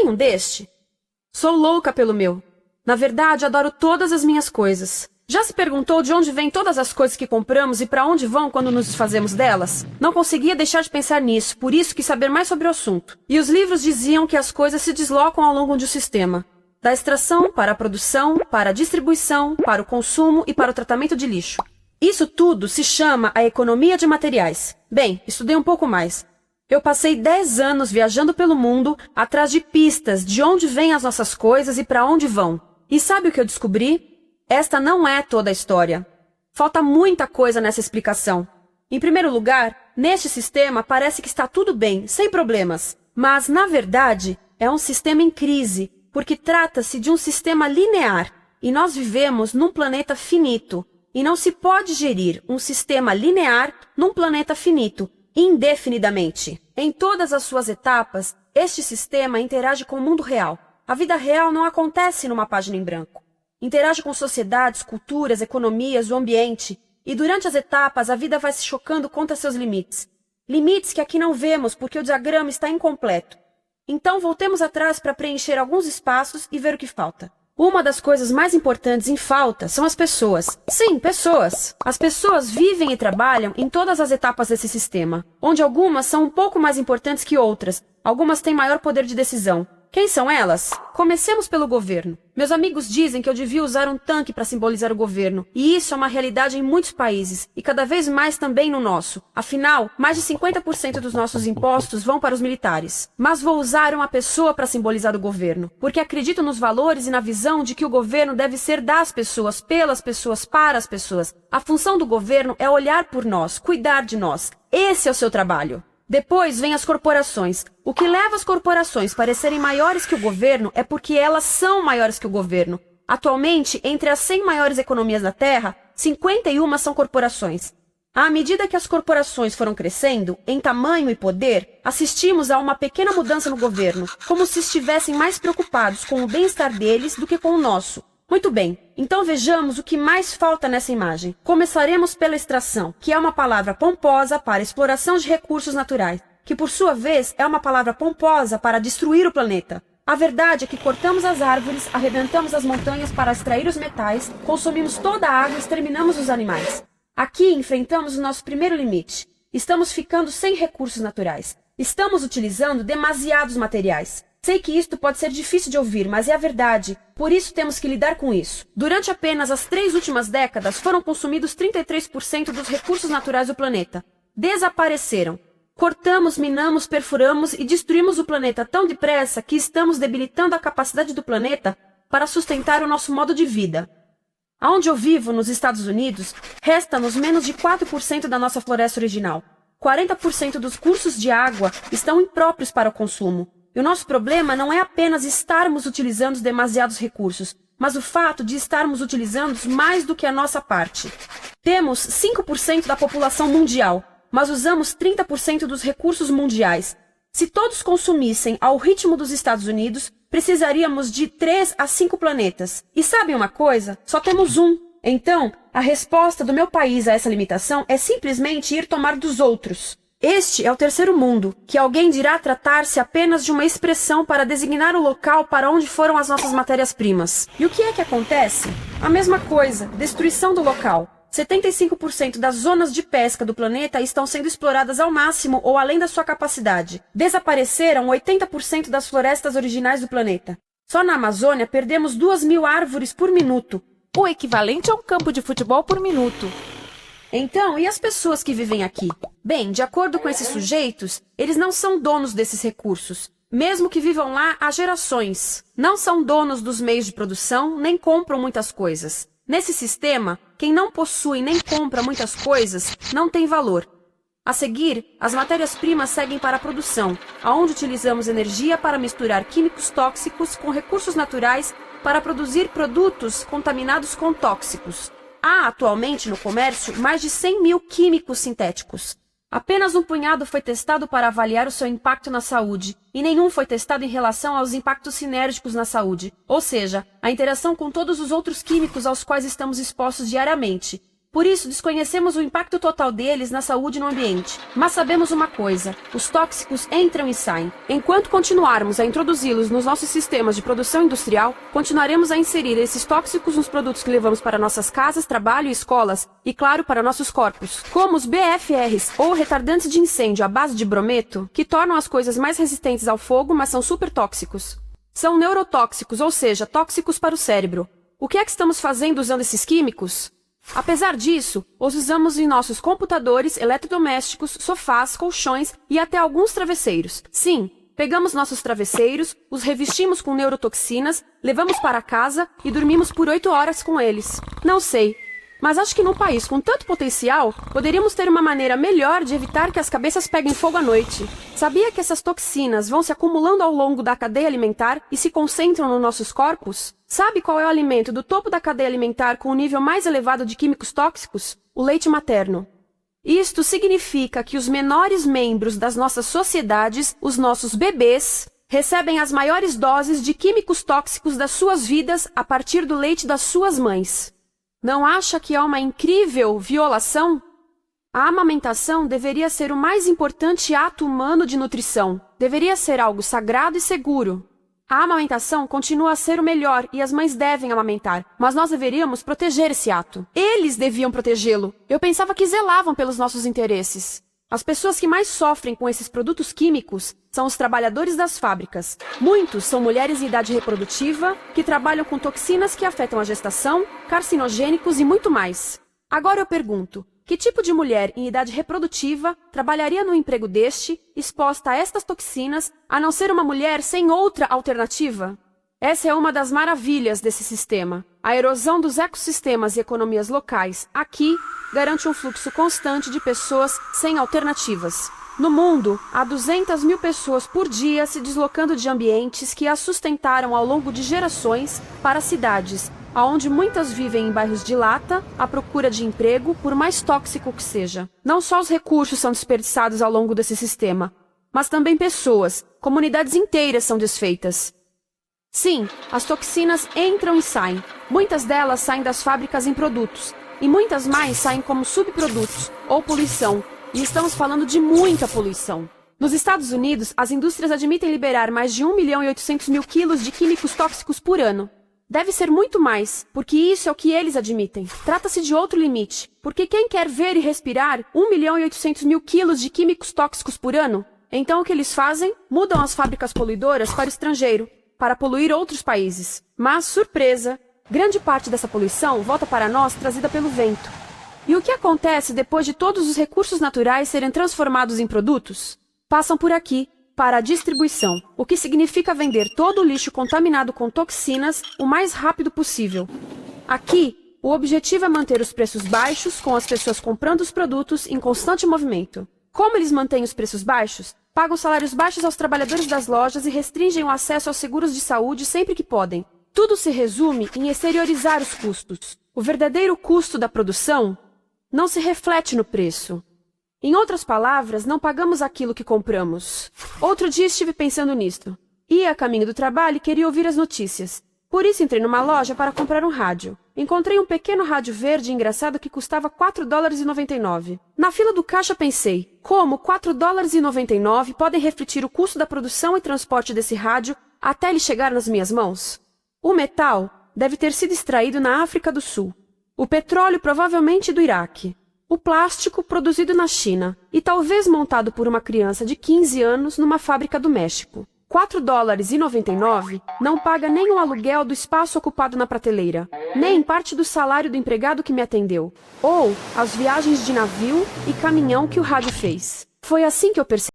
tem um deste? Sou louca pelo meu. Na verdade, adoro todas as minhas coisas. Já se perguntou de onde vêm todas as coisas que compramos e para onde vão quando nos desfazemos delas? Não conseguia deixar de pensar nisso, por isso quis saber mais sobre o assunto. E os livros diziam que as coisas se deslocam ao longo de um sistema. Da extração para a produção, para a distribuição, para o consumo e para o tratamento de lixo. Isso tudo se chama a economia de materiais. Bem, estudei um pouco mais. Eu passei 10 anos viajando pelo mundo atrás de pistas de onde vêm as nossas coisas e para onde vão. E sabe o que eu descobri? Esta não é toda a história. Falta muita coisa nessa explicação. Em primeiro lugar, neste sistema parece que está tudo bem, sem problemas. Mas, na verdade, é um sistema em crise, porque trata-se de um sistema linear, e nós vivemos num planeta finito, e não se pode gerir um sistema linear num planeta finito, indefinidamente. Em todas as suas etapas, este sistema interage com o mundo real. A vida real não acontece numa página em branco. Interage com sociedades, culturas, economias, o ambiente, e durante as etapas a vida vai se chocando contra seus limites. Limites que aqui não vemos porque o diagrama está incompleto. Então voltemos atrás para preencher alguns espaços e ver o que falta. Uma das coisas mais importantes em falta são as pessoas. Sim, pessoas. As pessoas vivem e trabalham em todas as etapas desse sistema, onde algumas são um pouco mais importantes que outras, algumas têm maior poder de decisão. Quem são elas? Comecemos pelo governo. Meus amigos dizem que eu devia usar um tanque para simbolizar o governo, e isso é uma realidade em muitos países, e cada vez mais também no nosso. Afinal, mais de 50% dos nossos impostos vão para os militares. Mas vou usar uma pessoa para simbolizar o governo, porque acredito nos valores e na visão de que o governo deve ser das pessoas, pelas pessoas, para as pessoas. A função do governo é olhar por nós, cuidar de nós. Esse é o seu trabalho. Depois vem as corporações. O que leva as corporações a parecerem maiores que o governo é porque elas são maiores que o governo. Atualmente, entre as 100 maiores economias da Terra, 51 são corporações. À medida que as corporações foram crescendo, em tamanho e poder, assistimos a uma pequena mudança no governo, como se estivessem mais preocupados com o bem-estar deles do que com o nosso. Muito bem, então vejamos o que mais falta nessa imagem. Começaremos pela extração, que é uma palavra pomposa para exploração de recursos naturais, que por sua vez é uma palavra pomposa para destruir o planeta. A verdade é que cortamos as árvores, arrebentamos as montanhas para extrair os metais, consumimos toda a água e exterminamos os animais. Aqui enfrentamos o nosso primeiro limite. Estamos ficando sem recursos naturais. Estamos utilizando demasiados materiais. Sei que isto pode ser difícil de ouvir, mas é a verdade. Por isso temos que lidar com isso. Durante apenas as 3 últimas décadas, foram consumidos 33% dos recursos naturais do planeta. Desapareceram. Cortamos, minamos, perfuramos e destruímos o planeta tão depressa que estamos debilitando a capacidade do planeta para sustentar o nosso modo de vida. Aonde eu vivo, nos Estados Unidos, resta-nos menos de 4% da nossa floresta original. 40% dos cursos de água estão impróprios para o consumo. E o nosso problema não é apenas estarmos utilizando demasiados recursos, mas o fato de estarmos utilizando mais do que a nossa parte. Temos 5% da população mundial, mas usamos 30% dos recursos mundiais. Se todos consumissem ao ritmo dos Estados Unidos, precisaríamos de 3 a 5 planetas. E sabem uma coisa? Só temos um. Então, a resposta do meu país a essa limitação é simplesmente ir tomar dos outros. Este é o terceiro mundo, que alguém dirá tratar-se apenas de uma expressão para designar o local para onde foram as nossas matérias-primas. E o que é que acontece? A mesma coisa, destruição do local. 75% das zonas de pesca do planeta estão sendo exploradas ao máximo ou além da sua capacidade. Desapareceram 80% das florestas originais do planeta. Só na Amazônia perdemos 2.000 árvores por minuto. O equivalente a um campo de futebol por minuto. Então, e as pessoas que vivem aqui? Bem, de acordo com esses sujeitos, eles não são donos desses recursos, mesmo que vivam lá há gerações. Não são donos dos meios de produção, nem compram muitas coisas. Nesse sistema, quem não possui nem compra muitas coisas não tem valor. A seguir, as matérias-primas seguem para a produção, aonde utilizamos energia para misturar químicos tóxicos com recursos naturais para produzir produtos contaminados com tóxicos. Há atualmente no comércio mais de 100.000 químicos sintéticos. Apenas um punhado foi testado para avaliar o seu impacto na saúde, e nenhum foi testado em relação aos impactos sinérgicos na saúde, ou seja, a interação com todos os outros químicos aos quais estamos expostos diariamente. Por isso, desconhecemos o impacto total deles na saúde e no ambiente. Mas sabemos uma coisa: os tóxicos entram e saem. Enquanto continuarmos a introduzi-los nos nossos sistemas de produção industrial, continuaremos a inserir esses tóxicos nos produtos que levamos para nossas casas, trabalho e escolas, e claro, para nossos corpos. Como os BFRs, ou retardantes de incêndio à base de brometo, que tornam as coisas mais resistentes ao fogo, mas são super tóxicos. São neurotóxicos, ou seja, tóxicos para o cérebro. O que é que estamos fazendo usando esses químicos? Apesar disso, os usamos em nossos computadores, eletrodomésticos, sofás, colchões e até alguns travesseiros. Sim, pegamos nossos travesseiros, os revestimos com neurotoxinas, levamos para casa e dormimos por 8 horas com eles. Não sei, mas acho que num país com tanto potencial, poderíamos ter uma maneira melhor de evitar que as cabeças peguem fogo à noite. Sabia que essas toxinas vão se acumulando ao longo da cadeia alimentar e se concentram nos nossos corpos? Sabe qual é o alimento do topo da cadeia alimentar com o nível mais elevado de químicos tóxicos? O leite materno. Isto significa que os menores membros das nossas sociedades, os nossos bebês, recebem as maiores doses de químicos tóxicos das suas vidas a partir do leite das suas mães. Não acha que é uma incrível violação? A amamentação deveria ser o mais importante ato humano de nutrição. Deveria ser algo sagrado e seguro. A amamentação continua a ser o melhor e as mães devem amamentar, mas nós deveríamos proteger esse ato. Eles deviam protegê-lo. Eu pensava que zelavam pelos nossos interesses. As pessoas que mais sofrem com esses produtos químicos são os trabalhadores das fábricas. Muitos são mulheres em idade reprodutiva que trabalham com toxinas que afetam a gestação, carcinogênicos e muito mais. Agora eu pergunto: que tipo de mulher em idade reprodutiva trabalharia num emprego deste, exposta a estas toxinas, a não ser uma mulher sem outra alternativa? Essa é uma das maravilhas desse sistema. A erosão dos ecossistemas e economias locais aqui garante um fluxo constante de pessoas sem alternativas. No mundo, há 200 mil pessoas por dia se deslocando de ambientes que as sustentaram ao longo de gerações para cidades, onde muitas vivem em bairros de lata, à procura de emprego, por mais tóxico que seja. Não só os recursos são desperdiçados ao longo desse sistema, mas também pessoas, comunidades inteiras são desfeitas. Sim, as toxinas entram e saem. Muitas delas saem das fábricas em produtos, e muitas mais saem como subprodutos, ou poluição, e estamos falando de muita poluição. Nos Estados Unidos, as indústrias admitem liberar mais de 1.800.000 quilos de químicos tóxicos por ano. Deve ser muito mais, porque isso é o que eles admitem. Trata-se de outro limite, porque quem quer ver e respirar 1.800.000 quilos de químicos tóxicos por ano? Então o que eles fazem? Mudam as fábricas poluidoras para o estrangeiro, para poluir outros países. Mas, surpresa, grande parte dessa poluição volta para nós trazida pelo vento. E o que acontece depois de todos os recursos naturais serem transformados em produtos? Passam por aqui, para a distribuição, o que significa vender todo o lixo contaminado com toxinas o mais rápido possível. Aqui, o objetivo é manter os preços baixos, com as pessoas comprando os produtos em constante movimento. Como eles mantêm os preços baixos? Pagam salários baixos aos trabalhadores das lojas e restringem o acesso aos seguros de saúde sempre que podem. Tudo se resume em exteriorizar os custos. O verdadeiro custo da produção não se reflete no preço. Em outras palavras, não pagamos aquilo que compramos. Outro dia estive pensando nisto. Ia a caminho do trabalho e queria ouvir as notícias. Por isso entrei numa loja para comprar um rádio. Encontrei um pequeno rádio verde engraçado que custava $4,99. Na fila do caixa pensei, como $4,99 podem refletir o custo da produção e transporte desse rádio até ele chegar nas minhas mãos? O metal deve ter sido extraído na África do Sul. O petróleo provavelmente do Iraque. O plástico produzido na China e talvez montado por uma criança de 15 anos numa fábrica do México. $4,99 não paga nem o aluguel do espaço ocupado na prateleira, nem parte do salário do empregado que me atendeu, ou as viagens de navio e caminhão que o rádio fez. Foi assim que eu percebi.